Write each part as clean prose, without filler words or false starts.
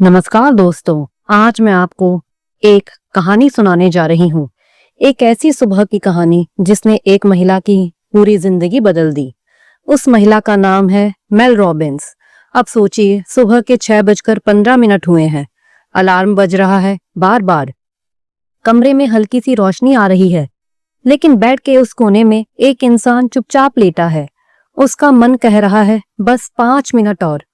नमस्कार दोस्तों, आज मैं आपको एक कहानी सुनाने जा रही हूँ। एक ऐसी सुबह की कहानी जिसने एक महिला की पूरी जिंदगी बदल दी। उस महिला का नाम है मेल रॉबिन्स। अब सोचिए, सुबह के 6:15 हुए हैं। अलार्म बज रहा है बार बार। कमरे में हल्की सी रोशनी आ रही है, लेकिन बेड के उस कोने में एक इंसान चुपचाप लेटा है। उसका मन कह रहा है बस 5 मिनट और,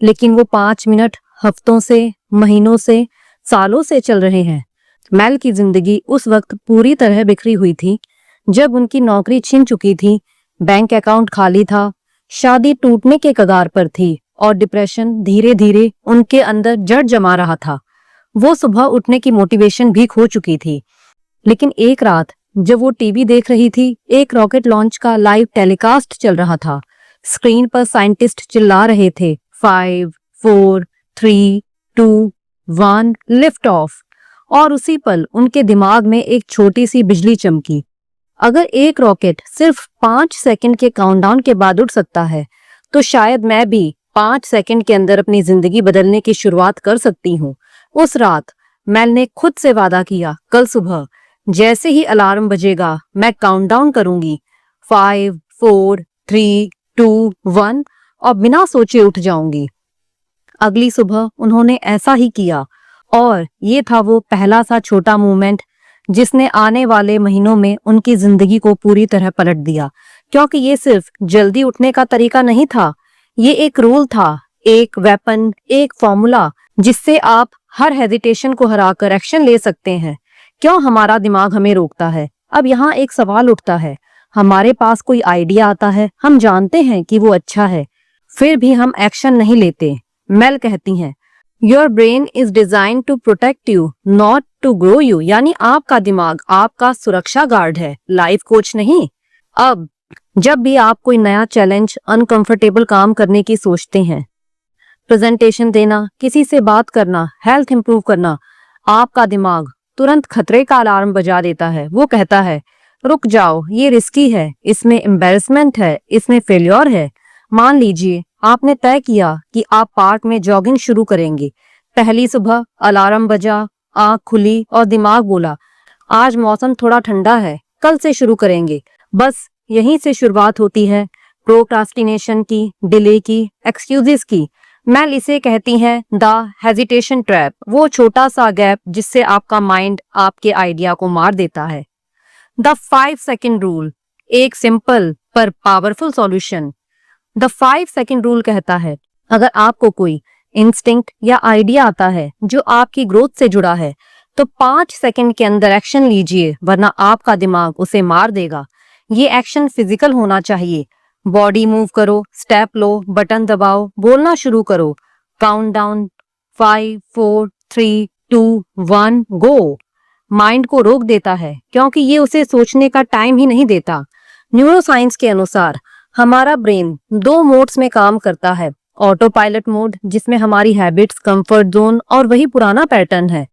लेकिन वो 5 मिनट हफ्तों से, महीनों से, सालों से चल रहे हैं। मेल की जिंदगी उस वक्त पूरी तरह बिखरी हुई थी जब उनकी नौकरी छिन चुकी थी, बैंक अकाउंट खाली था, शादी टूटने के कगार पर थी और डिप्रेशन धीरे धीरे उनके अंदर जड़ जमा रहा था। वो सुबह उठने की मोटिवेशन भी खो चुकी थी। लेकिन एक रात जब वो टीवी देख रही थी, एक रॉकेट लॉन्च का लाइव टेलीकास्ट चल रहा था। स्क्रीन पर साइंटिस्ट चिल्ला रहे थे, 5, 4, 3, 2, 1, लिफ्ट ऑफ। और उसी पल उनके दिमाग में एक छोटी सी बिजली चमकी। अगर एक रॉकेट सिर्फ 5 सेकंड के काउंटडाउन के बाद उड़ सकता है, तो शायद मैं भी 5 सेकंड के अंदर अपनी जिंदगी बदलने की शुरुआत कर सकती हूँ। उस रात मेल ने खुद से वादा किया, कल सुबह जैसे ही अलार्म बजेगा मैं काउंटडाउन करूंगी, 5, 4, 3, 2, 1, और बिना सोचे उठ जाऊंगी। अगली सुबह उन्होंने ऐसा ही किया, और ये था वो पहला सा छोटा मूवमेंट जिसने आने वाले महीनों में उनकी जिंदगी को पूरी तरह पलट दिया। क्योंकि ये सिर्फ जल्दी उठने का तरीका नहीं था, ये एक रूल था, एक वेपन, एक फॉर्मूला जिससे आप हर हेजिटेशन को हराकर एक्शन ले सकते हैं। क्यों हमारा दिमाग हमें रोकता है? अब यहाँ एक सवाल उठता है, हमारे पास कोई आइडिया आता है, हम जानते हैं कि वो अच्छा है, फिर भी हम एक्शन नहीं लेते। मेल कहती हैं, your brain is design to protect you, not to grow you. यानी आपका दिमाग आपका सुरक्षा गार्ड है, लाइफ कोच नहीं। अब जब भी आप कोई नया चैलेंज, अनकंफर्टेबल काम करने की सोचते हैं, प्रेजेंटेशन देना, किसी से बात करना, हेल्थ इंप्रूव करना, आपका दिमाग तुरंत खतरे का अलार्म बजा देता है। वो कहता है, रुक जाओ, ये रिस्की है, इसमें एम्बैरेसमेंट है, इसमें फेल्योर है। मान लीजिए आपने तय किया कि आप पार्क में जॉगिंग शुरू करेंगे। पहली सुबह अलार्म बजा, आंख खुली और दिमाग बोला, आज मौसम थोड़ा ठंडा है, कल से शुरू करेंगे। बस यहीं से शुरुआत होती है प्रोक्रास्टिनेशन की, डिले की, एक्सक्यूजेस की। मेल इसे कहती हैं द हेजिटेशन ट्रैप, वो छोटा सा गैप जिससे आपका माइंड आपके आइडिया को मार देता है। द 5 सेकंड रूल, एक सिंपल पर powerful solution. The 5 second rule कहता है, अगर आपको कोई इंस्टिंक्ट या आइडिया आता है जो आपकी ग्रोथ से जुड़ा है, तो 5 सेकंड के अंदर एक्शन लीजिए, वरना आपका दिमाग उसे मार देगा। ये एक्शन फिजिकल होना चाहिए। बॉडी मूव करो, स्टेप लो, बटन दबाओ, बोलना शुरू करो, काउंट डाउन, 5, 4, 3, 2, 1, गो। माइंड को रोक देता है क्योंकि ये उसे सोचने का टाइम ही नहीं देता। न्यूरोसाइंस के अनुसार हमारा ब्रेन 2 मोड्स में काम करता है। ऑटो पायलट मोड, जिसमें हमारी हैबिट्स, कंफर्ट जोन और वही पुराना पैटर्न है।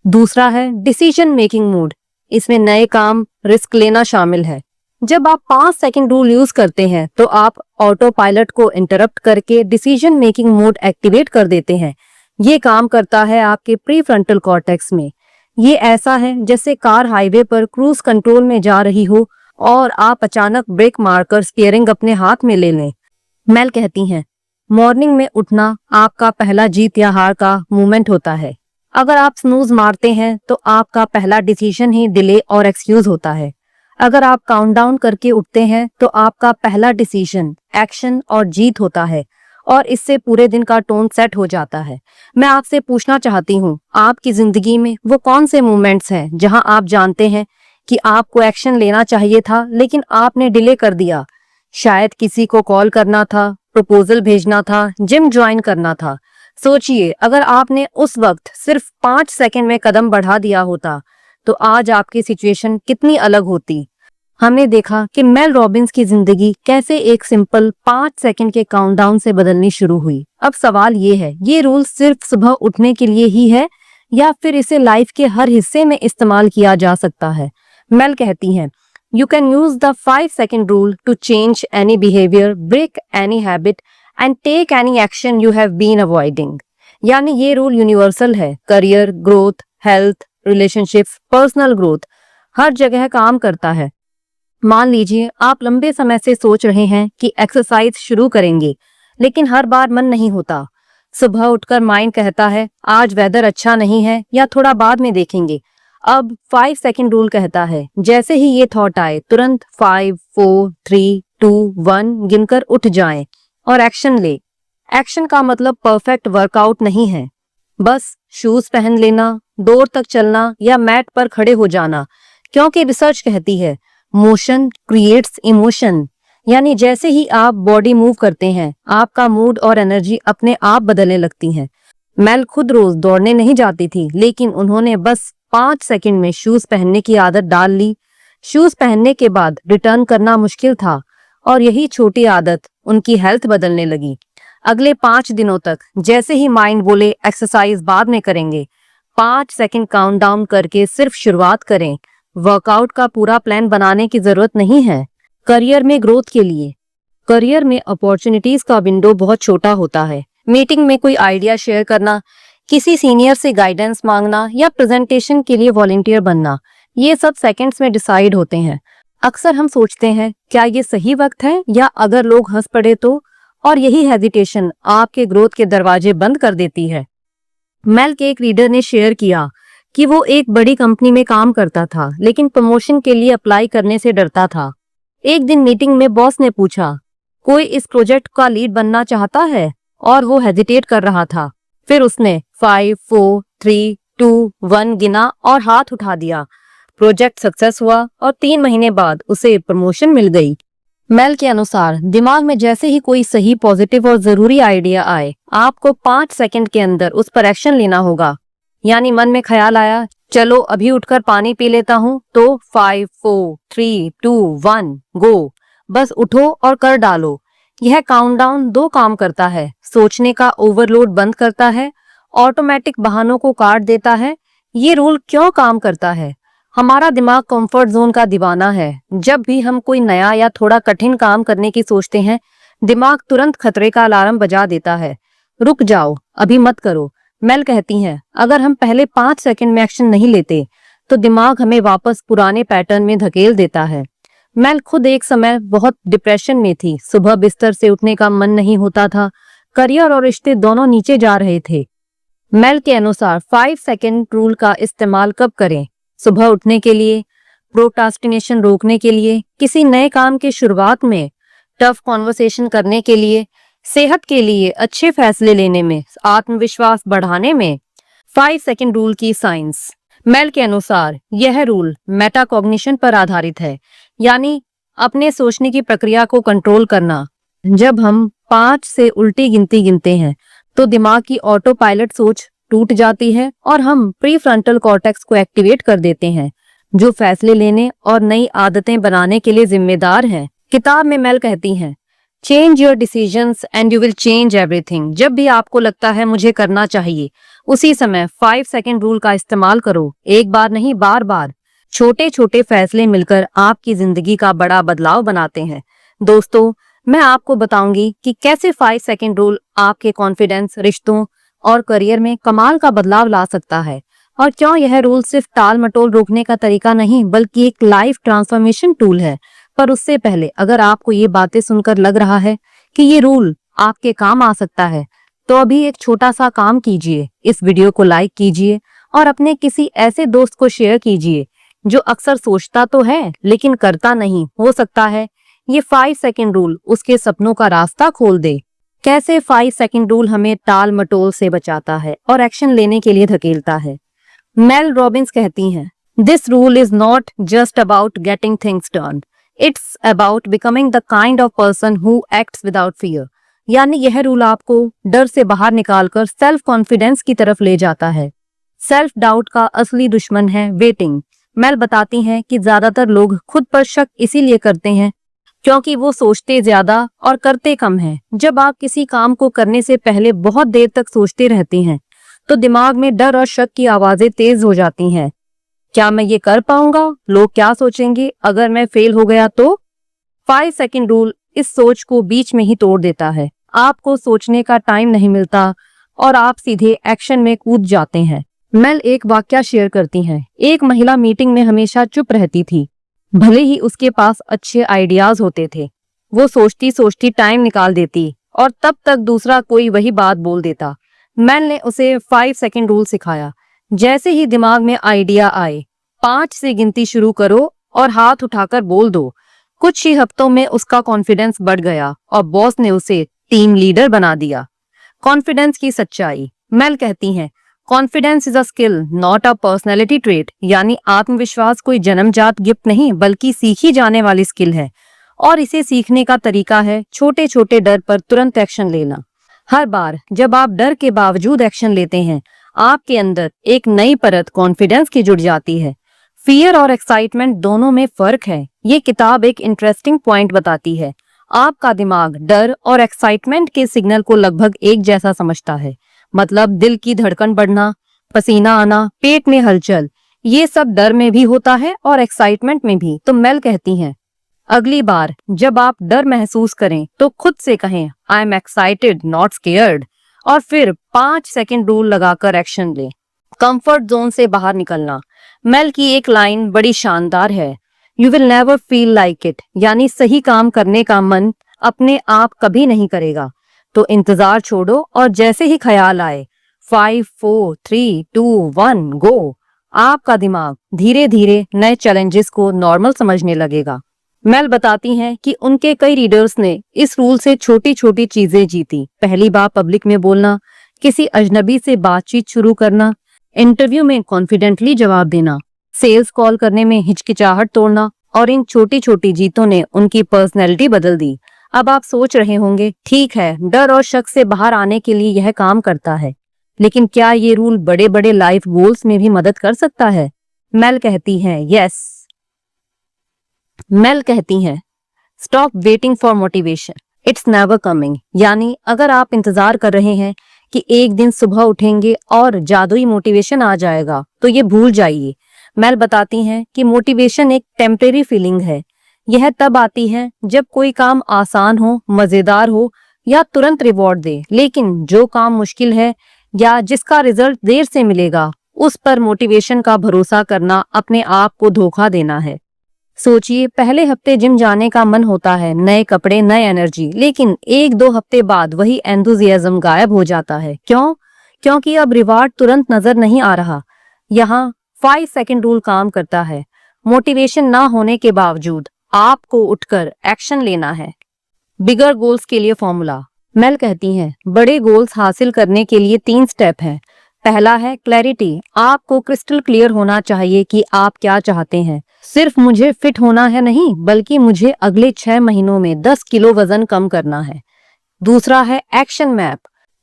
दूसरा है डिसीजन मेकिंग मोड, इसमें नए काम, रिस्क लेना शामिल है। जब आप 5 सेकंड रूल यूज करते हैं तो आप ऑटो पायलट को इंटरप्ट करके डिसीजन मेकिंग मोड एक्टिवेट कर देते हैं। ये काम करता है आपके प्री फ्रंटल कॉर्टेक्स में। ये ऐसा है जैसे कार हाईवे पर क्रूज कंट्रोल में जा रही हो और आप अचानक ब्रेक मारकर स्टीयरिंग अपने हाथ में ले लें। मेल कहती हैं, मॉर्निंग में उठना आपका पहला जीत या हार का मूवमेंट होता है। अगर आप स्नूज मारते हैं तो आपका पहला डिसीजन ही डिले और एक्सक्यूज होता है। अगर आप काउंटडाउन करके उठते हैं तो आपका पहला डिसीजन, एक्शन और जीत होता है, और इससे पूरे दिन का टोन सेट हो जाता है। मैं आपसे पूछना चाहती हूँ, आपकी जिंदगी में वो कौन से मोमेंट्स हैं जहां आप जानते हैं कि आपको एक्शन लेना चाहिए था लेकिन आपने डिले कर दिया? शायद किसी को कॉल करना था, प्रपोजल भेजना था, जिम ज्वाइन करना था। सोचिए, अगर आपने उस वक्त सिर्फ 5 सेकंड में कदम बढ़ा दिया होता तो आज आपकी सिचुएशन कितनी अलग होती। हमने देखा कि मेल रॉबिन्स की जिंदगी कैसे एक सिंपल 5 सेकंड के काउंटडाउन से बदलनी शुरू हुई। अब सवाल ये है, ये रूल सिर्फ सुबह उठने के लिए ही है या फिर इसे लाइफ के हर हिस्से में इस्तेमाल किया जा सकता है? मेल कहती हैं, you can use the 5 second rule to change any behaviour, break any habit and take any action you have been avoiding. यानी ये रूल यूनिवर्सल है। Career growth, health, relationships, personal growth, हर जगह काम करता है। मान लीजिए आप लंबे समय से सोच रहे हैं कि एक्सरसाइज शुरू करेंगे, लेकिन हर बार मन नहीं होता। सुबह उठकर माइंड कहता है आज वेदर अच्छा नहीं है या थोड़ा बाद में देखेंगे। अब 5 सेकंड रूल कहता है जैसे ही ये थॉट आए तुरंत 5, 4, 3, 2, 1 गिनकर उठ जाएं और एक्शन ले। एक्शन का मतलब परफेक्ट वर्कआउट नहीं है, बस शूज पहन लेना, डोर तक चलना या मैट पर खड़े हो जाना, क्योंकि रिसर्च कहती है मोशन क्रिएट्स इमोशन। यानी जैसे ही आप बॉडी मूव करते हैं आपका मूड और एनर्जी अपने आप बदलने लगती है। मेल खुद रोज दौड़ने नहीं जाती थी, लेकिन उन्होंने बस 5 सेकंड में शूज पहनने की आदत डाल ली। शूज पहनने के बाद रिटर्न करना मुश्किल था और यही छोटी आदत उनकी हेल्थ बदलने लगी। अगले 5 दिनों तक जैसे ही माइंड बोले एक्सरसाइज बाद में करेंगे, 5 सेकंड काउंटडाउन करके सिर्फ शुरुआत करें। वर्कआउट का पूरा प्लान बनाने की जरूरत नहीं है। करियर में ग्रोथ के लिए, करियर में अपॉर्चुनिटीज का विंडो बहुत छोटा होता है। मीटिंग में कोई आइडिया शेयर करना, किसी सीनियर से गाइडेंस मांगना या प्रेजेंटेशन के लिए वॉलंटियर बनना, ये सब सेकंड्स में डिसाइड होते हैं। अक्सर हम सोचते हैं क्या ये सही वक्त है या अगर लोग हंस पड़े तो, और यही हेजिटेशन आपके ग्रोथ के दरवाजे बंद कर देती है। मेल के एक रीडर ने शेयर किया कि वो एक बड़ी कंपनी में काम करता था, लेकिन प्रमोशन के लिए अप्लाई करने से डरता था। एक दिन मीटिंग में बॉस ने पूछा कोई इस प्रोजेक्ट का लीड बनना चाहता है, और वो हेजिटेट कर रहा था। फिर उसने 5, 4, 3, 2, 1 गिना और हाथ उठा दिया। प्रोजेक्ट सक्सेस हुआ और 3 महीने बाद उसे प्रमोशन मिल गई। मेल के अनुसार दिमाग में जैसे ही कोई सही, पॉजिटिव और जरूरी आइडिया आए, आपको 5 सेकंड के अंदर उस पर एक्शन लेना होगा। यानी मन में ख्याल आया चलो अभी उठकर पानी पी लेता हूँ, तो 5, 4, 3, 2, 1 गो। बस उठो और कर डालो। यह काउंटडाउन 2 काम करता है, सोचने का ओवरलोड बंद करता है, ऑटोमेटिक बहानों को काट देता है। ये रूल क्यों काम करता है? हमारा दिमाग कंफर्ट जोन का दीवाना है। जब भी हम कोई नया या थोड़ा कठिन काम करने की सोचते हैं, दिमाग तुरंत खतरे का अलार्म बजा देता है। रुक जाओ, अभी मत करो। मेल कहती हैं अगर हम पहले 5 सेकंड में एक्शन नहीं लेते तो दिमाग हमें वापस पुराने पैटर्न में धकेल देता है। मेल खुद एक समय बहुत डिप्रेशन में थी। सुबह बिस्तर से उठने का मन नहीं होता था। करियर और रिश्ते दोनों नीचे जा रहे थे। मेल के अनुसार 5 सेकंड रूल का इस्तेमाल कब करें? सुबह उठने के लिए, प्रोक्रास्टिनेशन रोकने के लिए, किसी नए काम की शुरुआत में, टफ कॉन्वर्सेशन करने के लिए, सेहत के लिए, अच्छे फैसले लेने में, आत्मविश्वास बढ़ाने में। 5 सेकंड रूल की साइंस। मेल के अनुसार यह रूल मेटाकॉग्निशन पर आधारित है, यानी अपने सोचने की प्रक्रिया को कंट्रोल करना। जब हम 5 से उल्टी गिनती गिनते हैं तो दिमाग की ऑटो पायलट सोच टूट जाती है और हम प्रीफ्रंटल कॉर्टेक्स को एक्टिवेट कर देते हैं, जो फैसले लेने और नई आदतें बनाने के लिए जिम्मेदार है। किताब में मेल कहती हैं change your decisions and you will change everything. जब भी आपको लगता है मुझे करना चाहिए, उसी समय 5 सेकंड रूल का इस्तेमाल करो। एक बार नहीं, बार बार। छोटे छोटे फैसले मिलकर आपकी जिंदगी का बड़ा बदलाव बनाते हैं। दोस्तों, मैं आपको बताऊंगी कि कैसे 5 सेकंड रूल आपके कॉन्फिडेंस, रिश्तों और करियर में कमाल का बदलाव ला सकता है, और क्यों यह रूल सिर्फ टाल मटोल रोकने का तरीका नहीं बल्कि एक लाइफ ट्रांसफॉर्मेशन टूल है। पर उससे पहले अगर आपको ये बातें सुनकर लग रहा है कि ये रूल आपके काम आ सकता है, तो अभी एक छोटा सा काम कीजिए। इस वीडियो को लाइक कीजिए और अपने किसी ऐसे दोस्त को शेयर कीजिए जो अक्सर सोचता तो है लेकिन करता नहीं। हो सकता है ये 5 सेकंड रूल उसके सपनों का रास्ता खोल दे। कैसे 5 सेकंड रूल हमें टाल मटोल से बचाता है और एक्शन लेने के लिए धकेलता है। मेल रॉबिन्स कहती हैं this rule is not just about getting things done, it's about becoming the kind of person who acts without fear. यानी यह रूल आपको डर से बाहर निकालकर सेल्फ कॉन्फिडेंस की तरफ ले जाता है। सेल्फ डाउट का असली दुश्मन है वेटिंग। मेल बताती हैं कि ज्यादातर लोग खुद पर शक इसीलिए करते हैं क्योंकि वो सोचते ज्यादा और करते कम हैं। जब आप किसी काम को करने से पहले बहुत देर तक सोचते रहते हैं तो दिमाग में डर और शक की आवाजें तेज हो जाती हैं। क्या मैं ये कर पाऊंगा? लोग क्या सोचेंगे? अगर मैं फेल हो गया तो? 5 सेकंड रूल इस सोच को बीच में ही तोड़ देता है। आपको सोचने का टाइम नहीं मिलता और आप सीधे एक्शन में कूद जाते हैं। मेल एक वाकया शेयर करती हैं। एक महिला मीटिंग में हमेशा चुप रहती थी, भले ही उसके पास अच्छे आइडियाज होते थे। वो सोचती सोचती टाइम निकाल देती और तब तक दूसरा कोई वही बात बोल देता। मेल ने उसे 5 सेकंड रूल सिखाया। जैसे ही दिमाग में आइडिया आए, 5 से गिनती शुरू करो और हाथ उठाकर बोल दो। कुछ ही हफ्तों में उसका कॉन्फिडेंस बढ़ गया और बॉस ने उसे टीम लीडर बना दिया। कॉन्फिडेंस की सच्चाई। मेल कहती हैं, confidence is a skill not a personality trait, यानी आत्मविश्वास कोई जन्मजात गिफ्ट नहीं बल्कि सीखी जाने वाली स्किल है। और इसे सीखने का तरीका है छोटे छोटे डर पर तुरंत एक्शन लेना। हर बार जब आप डर के बावजूद एक्शन लेते हैं, आपके अंदर एक नई परत कॉन्फिडेंस की जुड़ जाती है। फियर और एक्साइटमेंट दोनों में फर्क है। ये किताब एक इंटरेस्टिंग पॉइंट बताती है। आपका दिमाग डर और एक्साइटमेंट के सिग्नल को लगभग एक जैसा समझता है। मतलब दिल की धड़कन बढ़ना, पसीना आना, पेट में हलचल, ये सब डर में भी होता है और एक्साइटमेंट में भी। तो मेल कहती हैं, अगली बार जब आप डर महसूस करें तो खुद से कहें I am excited not scared, और फिर 5 सेकंड रूल लगाकर एक्शन लें। कंफर्ट जोन से बाहर निकलना। मेल की एक लाइन बड़ी शानदार है, you will never feel like it, यानी सही काम करने का मन अपने आप कभी नहीं करेगा। तो इंतजार छोड़ो और जैसे ही ख्याल आए 5 4 3 2 1 गो, आपका दिमाग धीरे धीरे नए चैलेंजेस को नॉर्मल समझने लगेगा। मेल बताती हैं कि उनके कई रीडर्स ने इस रूल से छोटी छोटी चीजें जीती। पहली बार पब्लिक में बोलना, किसी अजनबी से बातचीत शुरू करना, इंटरव्यू में कॉन्फिडेंटली जवाब देना, सेल्स कॉल करने में हिचकिचाहट तोड़ना, और इन छोटी छोटी जीतों ने उनकी पर्सनैलिटी बदल दी। अब आप सोच रहे होंगे, ठीक है, डर और शक से बाहर आने के लिए यह काम करता है, लेकिन क्या ये रूल बड़े बड़े लाइफ गोल्स में भी मदद कर सकता है? मेल कहती हैं, यस। मेल कहती हैं, stop waiting for motivation, it's never coming, यानी अगर आप इंतजार कर रहे हैं कि एक दिन सुबह उठेंगे और जादुई मोटिवेशन आ जाएगा, तो ये भूल जाइए। मेल बताती हैं कि मोटिवेशन एक टेम्परेरी फीलिंग है। यह तब आती है जब कोई काम आसान हो, मजेदार हो या तुरंत रिवॉर्ड दे, लेकिन जो काम मुश्किल है या जिसका रिजल्ट देर से मिलेगा, उस पर मोटिवेशन का भरोसा करना अपने आप को धोखा देना है। सोचिए, पहले हफ्ते जिम जाने का मन होता है, नए कपड़े, नए एनर्जी, लेकिन 1-2 हफ्ते बाद वही एंथुजियाज्म गायब हो जाता है। क्यों? क्योंकि अब रिवार्ड तुरंत नजर नहीं आ रहा। यहाँ 5 सेकंड रूल काम करता है। मोटिवेशन ना होने के बावजूद आपको उठकर एक्शन लेना है। बिगर गोल्स के लिए फॉर्मूला। मेल कहती हैं, बड़े गोल्स हासिल करने के लिए 3 स्टेप हैं। पहला है क्लैरिटी। आपको क्रिस्टल क्लियर होना चाहिए कि आप क्या चाहते हैं। सिर्फ मुझे फिट होना है नहीं, बल्कि मुझे अगले 6 महीनों में 10 किलो वजन कम करना है। दूसरा है एक्शन मैप।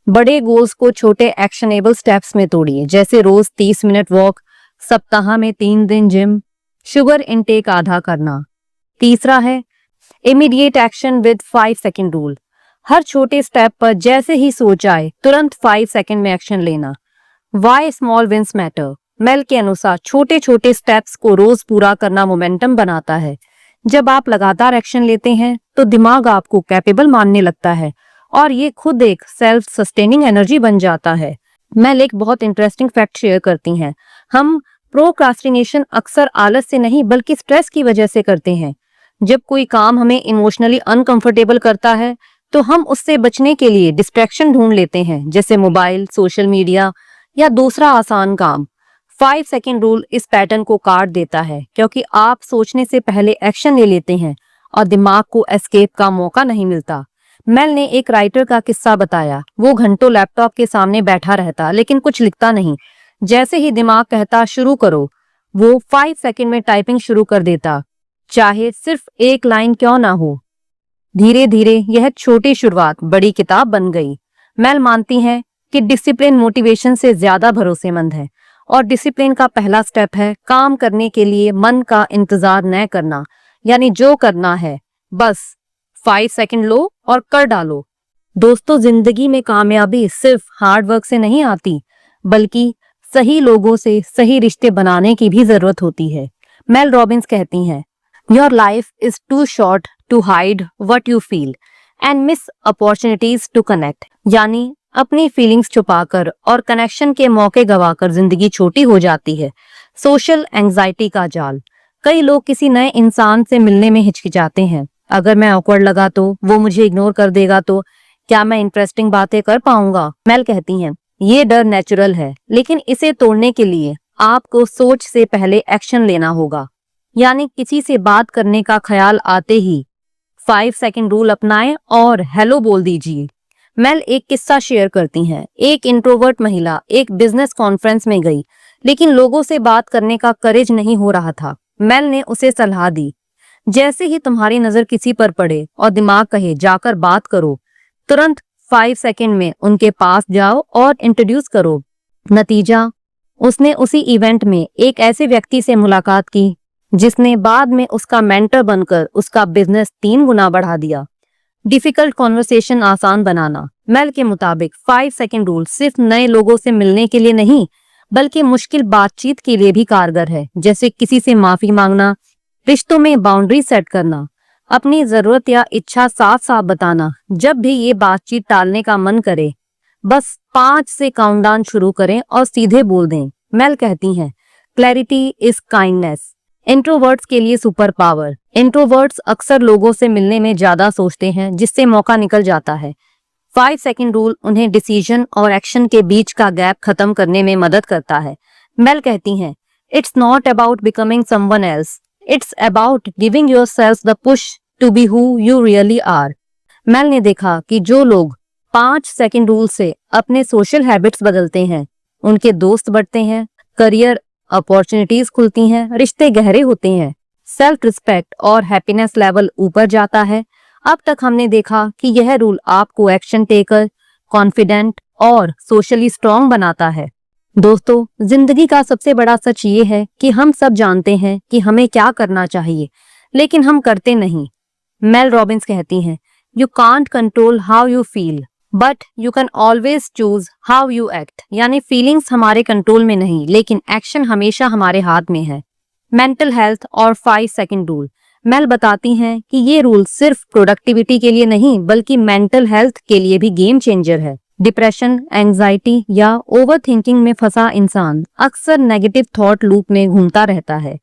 बड़े गोल्स को छोटे एक्शनेबल स्टेप्स में तोड़िए, जैसे रोज 30 मिनट वॉक, सप्ताह में 3 दिन जिम, शुगर इनटेक आधा करना। तीसरा है immediate action with 5 second rule. हर छोटे स्टेप पर जैसे ही सोच आए, तुरंत 5 सेकंड में एक्शन लेना। Why small wins matter. Mel के अनुसार छोटे छोटे स्टेप्स को रोज पूरा करना मोमेंटम बनाता है। जब आप लगातार एक्शन लेते हैं तो दिमाग आपको कैपेबल मानने लगता है और ये खुद एक सेल्फ सस्टेनिंग एनर्जी बन जाता है। मेल एक बहुत इंटरेस्टिंग फैक्ट शेयर करती हैं। हम प्रोक्रास्टिनेशन अक्सर आलस से नहीं बल्कि स्ट्रेस की वजह से करते हैं। जब कोई काम हमें इमोशनली अनकंफर्टेबल करता है तो हम उससे बचने के लिए डिस्ट्रैक्शन ढूंढ लेते हैं, जैसे मोबाइल, सोशल मीडिया या दूसरा आसान काम। 5 सेकंड रूल इस पैटर्न को काट देता है, क्योंकि आप सोचने से पहले एक्शन ले लेते हैं और दिमाग को एस्केप का मौका नहीं मिलता। मेल ने एक राइटर का किस्सा बताया। वो घंटों लैपटॉप के सामने बैठा रहता लेकिन कुछ लिखता नहीं। जैसे ही दिमाग कहता शुरू करो, वो 5 सेकंड में टाइपिंग शुरू कर देता, चाहे सिर्फ एक लाइन क्यों ना हो। धीरे धीरे यह छोटी शुरुआत बड़ी किताब बन गई। मेल मानती हैं कि डिसिप्लिन मोटिवेशन से ज्यादा भरोसेमंद है और डिसिप्लिन का पहला स्टेप है काम करने के लिए मन का इंतजार न करना, यानी जो करना है बस 5 सेकंड लो और कर डालो। दोस्तों, जिंदगी में कामयाबी सिर्फ हार्ड वर्क से नहीं आती, बल्कि सही लोगों से सही रिश्ते बनाने की भी जरूरत होती है। मेल रॉबिन्स कहती हैं, your life is too short to hide what you feel and miss opportunities to connect, यानी अपनी फीलिंग्स छुपाकर और कनेक्शन के मौके गवाकर जिंदगी छोटी हो जाती है। सोशल एंजाइटी का जाल। कई लोग किसी नए इंसान से मिलने में हिचकिचाते हैं। अगर मैं ऑकवर्ड लगा तो, वो मुझे इग्नोर कर देगा तो, क्या मैं इंटरेस्टिंग बातें कर पाऊंगा? मेल कहती हैं, ये डर नेचुरल है, लेकिन इसे तोड़ने के लिए आपको सोच से पहले एक्शन लेना होगा। यानी किसी से बात करने का ख्याल आते ही 5 सेकंड रूल अपनाएं और हेलो बोल दीजिए। मेल एक किस्सा शेयर करती हैं। एक इंट्रोवर्ट महिला एक बिजनेस कॉन्फ्रेंस में गई, लेकिन लोगों से बात करने का करेज नहीं हो रहा था। मेल ने उसे सलाह दी, जैसे ही तुम्हारी नजर किसी पर पड़े और दिमाग कहे जाकर बात करो, तुरंत 5 सेकंड में उनके पास जाओ और इंट्रोड्यूस करो। नतीजा, उसने उसी इवेंट में एक ऐसे व्यक्ति से मुलाकात की जिसने बाद में उसका मेंटर बनकर उसका बिजनेस 3 गुना बढ़ा दिया। डिफिकल्ट कॉन्वर्सेशन आसान बनाना। मेल के मुताबिक 5 सेकंड रूल सिर्फ नए लोगों से मिलने के लिए नहीं, बल्कि मुश्किल बातचीत के लिए भी कारगर है। जैसे किसी से माफी मांगना, रिश्तों में बाउंड्री सेट करना, अपनी जरूरत या इच्छा साफ साफ बताना। जब भी ये बातचीत टालने का मन करे, बस 5 से काउंटडाउन शुरू करें और सीधे बोल दें। मेल कहती हैं, क्लैरिटी इज काइंडनेस। इंट्रोवर्ट्स के लिए सुपर पावर। इंट्रोवर्ट्स अक्सर लोगों से मिलने में ज्यादा सोचते हैं, जिससे मौका निकल जाता है। 5 सेकंड रूल उन्हें डिसीजन और एक्शन के बीच का गैप खत्म करने में मदद करता है। मेल कहती हैं, it's not about becoming someone else, it's about giving yourself the push to be who you really are. Mel ने देखा कि जो लोग 5 सेकंड रूल से अपने सोशल हैबिट्स बदलते हैं, उनके दोस्त बढ़ते हैं, करियर अपॉर्चुनिटीज खुलती हैं, रिश्ते गहरे होते हैं, सेल्फ रिस्पेक्ट और हैप्पीनेस लेवल ऊपर जाता है। अब तक हमने देखा कि यह रूल आपको एक्शन टेकर, कॉन्फिडेंट और सोशली स्ट्रांग बनाता है। दोस्तों, जिंदगी का सबसे बड़ा सच ये है कि हम सब जानते हैं कि हमें क्या करना चाहिए, लेकिन हम करते नहीं। मेल रॉबिन्स कहती हैं, you can't control how you feel, but you can always choose how you act. यानी फीलिंग्स हमारे कंट्रोल में नहीं, लेकिन एक्शन हमेशा हमारे हाथ में है। मेंटल हेल्थ और 5 सेकंड रूल। मेल बताती हैं कि ये रूल सिर्फ प्रोडक्टिविटी के लिए नहीं, बल्कि मेंटल हेल्थ के लिए भी गेम चेंजर है। डिप्रेशन, एंजाइटी या ओवर थिंकिंग में फंसा इंसान अक्सर नेगेटिव थॉट लूप में घूमता रहता है।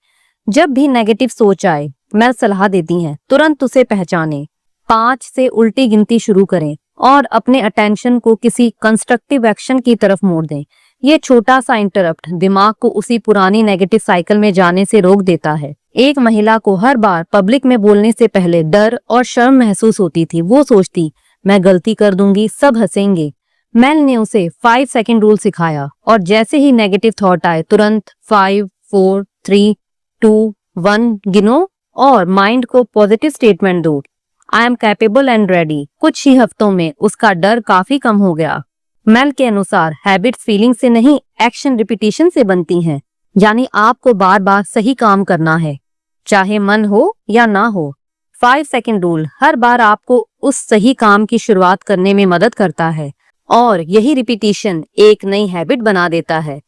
जब भी नेगेटिव सोच आए, मेल सलाह देती हैं, तुरंत उसे पहचानें, 5 से उल्टी गिनती शुरू करें और अपने अटेंशन को किसी कंस्ट्रक्टिव एक्शन की तरफ मोड़ दें। ये छोटा सा इंटरप्ट दिमाग को उसी पुरानी नेगेटिव साइकिल में जाने से रोक देता है। एक महिला को हर बार पब्लिक में बोलने से पहले डर और शर्म महसूस होती थी। वो सोचती, मैं गलती कर दूंगी, सब हंसेंगे। मेल ने उसे 5 सेकंड रूल सिखाया और जैसे ही नेगेटिव थॉट आए, तुरंत 5, 4, 3, 2, 1 गिनो और माइंड को पॉजिटिव स्टेटमेंट दो, I am capable and ready. कुछ ही हफ्तों में उसका डर काफी कम हो गया। मेल के अनुसार हैबिट्स फीलिंग से नहीं, एक्शन रिपीटिशन से बनती हैं। यानी आपको बार बार सही काम करना है, चाहे मन हो या ना हो। 5 सेकंड रूल हर बार आपको उस सही काम की शुरुआत करने में मदद करता है और यही रिपीटिशन एक नई हैबिट बना देता है।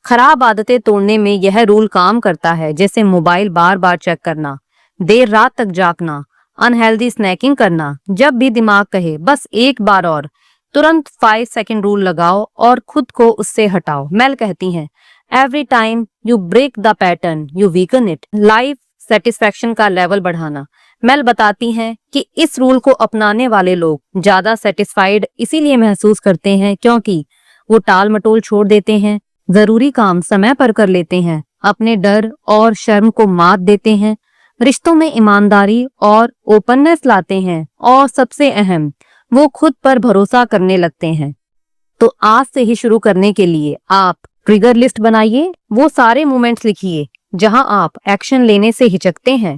खराब आदतें तोड़ने में यह रूल काम करता है, जैसे मोबाइल बार बार चेक करना, देर रात तक जागना, अनहेल्दी स्नैकिंग करना। जब भी दिमाग कहे बस एक बार और, तुरंत 5 सेकंड रूल लगाओ और खुद को उससे हटाओ। मेल कहती हैं, every time you break the pattern you weaken it. Life satisfaction का लेवल बढ़ाना। मेल बताती हैं कि इस रूल को अपनाने वाले लोग ज्यादा सेटिस्फाइड इसीलिए महसूस करते हैं क्योंकि वो टाल मटोल छोड़ देते हैं, जरूरी काम समय पर कर लेते हैं, अपने डर और शर्म को मात देते हैं, रिश्तों में ईमानदारी और ओपननेस लाते हैं और सबसे अहम, वो खुद पर भरोसा करने लगते हैं। तो आज से ही शुरू करने के लिए आप ट्रिगर लिस्ट बनाइए। वो सारे मोमेंट्स लिखिए जहां आप एक्शन लेने से हिचकते हैं।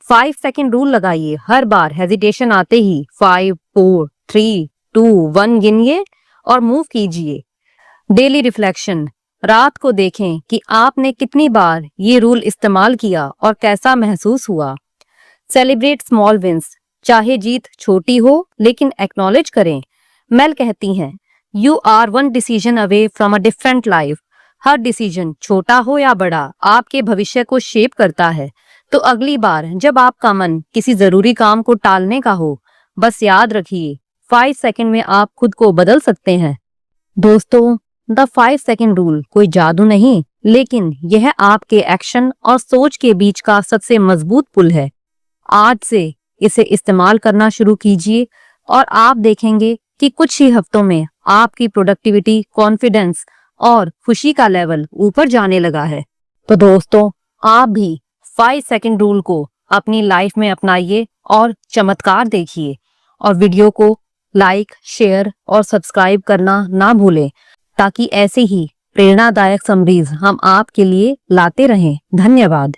5 सेकंड रूल लगाइए। हर बार हेजिटेशन आते ही 5, 4, 3, 2, 1 गिनिए और मूव कीजिए। Daily reflection. रात को देखें कि आपने कितनी बार ये रूल इस्तेमाल किया और कैसा महसूस हुआ। Celebrate small wins. चाहे जीत छोटी हो, लेकिन एक्नॉलेज करें। मेल कहती हैं, you are 1 decision away from a different life. हर डिसीजन, छोटा हो या बड़ा, आपके भविष्य को शेप करता है। तो अगली बार जब आपका मन किसी जरूरी काम को टालने का हो, बस याद रखिए 5 सेकंड में आप खुद को बदल सकते हैं। दोस्तों, द 5 सेकंड रूल कोई जादू नहीं, लेकिन यह आपके एक्शन और सोच के बीच का सबसे मजबूत पुल है। आज से इसे इस्तेमाल करना शुरू कीजिए और आप देखेंगे कि कुछ ही हफ्तों में आपकी प्रोडक्टिविटी, कॉन्फिडेंस और खुशी का लेवल ऊपर जाने लगा है। तो दोस्तों, आप भी 5 सेकंड रूल को अपनी लाइफ में अपनाइए और चमत्कार देखिए। और वीडियो को लाइक, शेयर और सब्सक्राइब करना ना भूलें, ताकि ऐसे ही प्रेरणादायक समरीज हम आपके लिए लाते रहें। धन्यवाद।